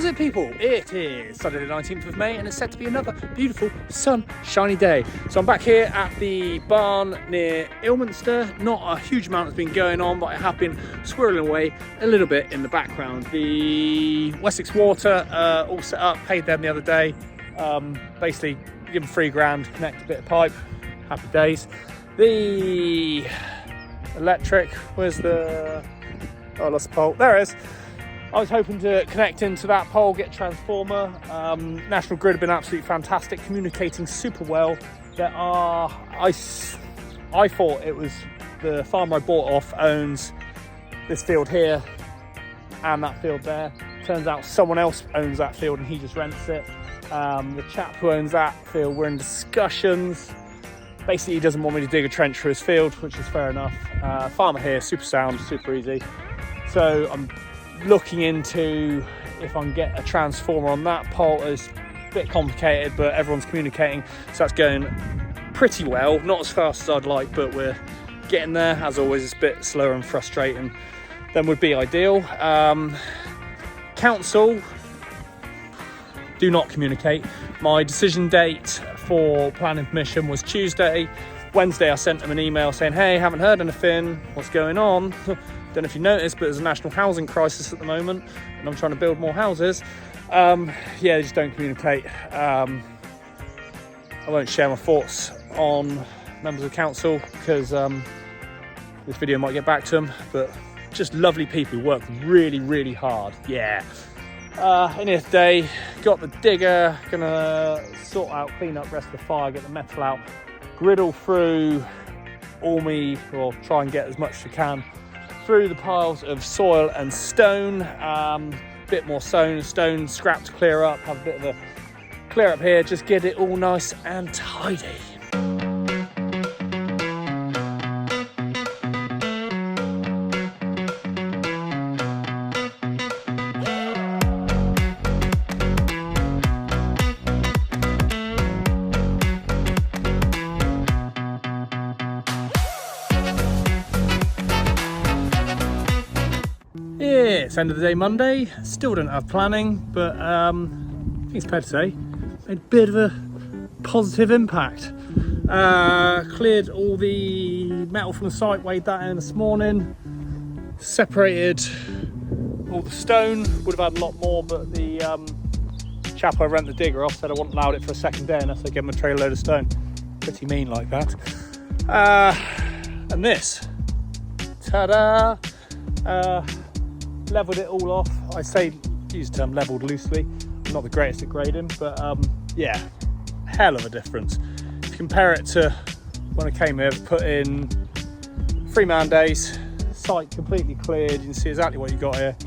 How's it, people? It is Saturday the 19th of May and it's set to be another beautiful sunshiny day. So I'm back here at the barn near Ilminster. Not a huge amount has been going on, but I have been squirreling away a little bit in the background. The Wessex Water all set up, paid them the other day. Basically give them £3 connect a bit of pipe, happy days. The electric, where's the, oh I lost the pole, there it is. I was hoping to connect into that pole, get a transformer. National Grid have been absolutely fantastic, communicating super well. There are, I thought it was the farmer I bought off owns this field here and that field there. Turns out someone else owns that field and he just rents it. The chap who owns that field, we're in discussions. Basically, he doesn't want me to dig a trench for his field, which is fair enough. Farmer here, super sound, super easy. So I'm looking into if I can get a transformer on that pole. It's a bit complicated, but everyone's communicating, so that's going pretty well. Not as fast as I'd like, but we're getting there. As always, it's a bit slower and frustrating than would be ideal. Council do not communicate. My decision date for planning permission was Tuesday. Wednesday I sent them an email saying, hey, haven't heard anything, what's going on? Don't know if you noticed, but there's a national housing crisis at the moment and I'm trying to build more houses. Yeah, they just don't communicate. I won't share my thoughts on members of council because this video might get back to them, but just lovely people who work really, really hard. Yeah. In here today, got the digger, gonna sort out, clean up rest of the fire, get the metal out, griddle through or try and get as much as I can through the piles of soil and stone. Bit more stone scrap to clear up, have a bit of a clear up here, just get it all nice and tidy. It's end of the day Monday, still don't have planning, but I think it's fair to say, made a bit of a positive impact. Cleared all the metal from the site, weighed that in this morning, separated all the stone, would have had a lot more, but the chap I rent the digger off said I wouldn't allow it for a second day unless I give him a trailer load of stone. Pretty mean like that. And this, ta-da! Leveled it all off. I say, use the term leveled loosely. I'm not the greatest at grading, but yeah, hell of a difference. If you compare it to when I came here, put in 3 man days, site completely cleared, you can see exactly what you got here.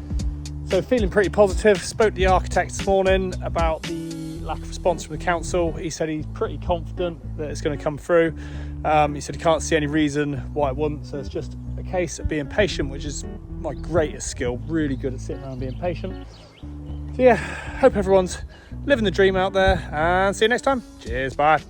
So feeling pretty positive. Spoke to the architect this morning about the lack of response from the council. He said he's pretty confident that it's going to come through. He said he can't see any reason why it wouldn't, so it's just a case of being patient, which is my greatest skill. Really good at sitting around and being patient. So yeah, hope everyone's living the dream out there and see you next time. Cheers, bye.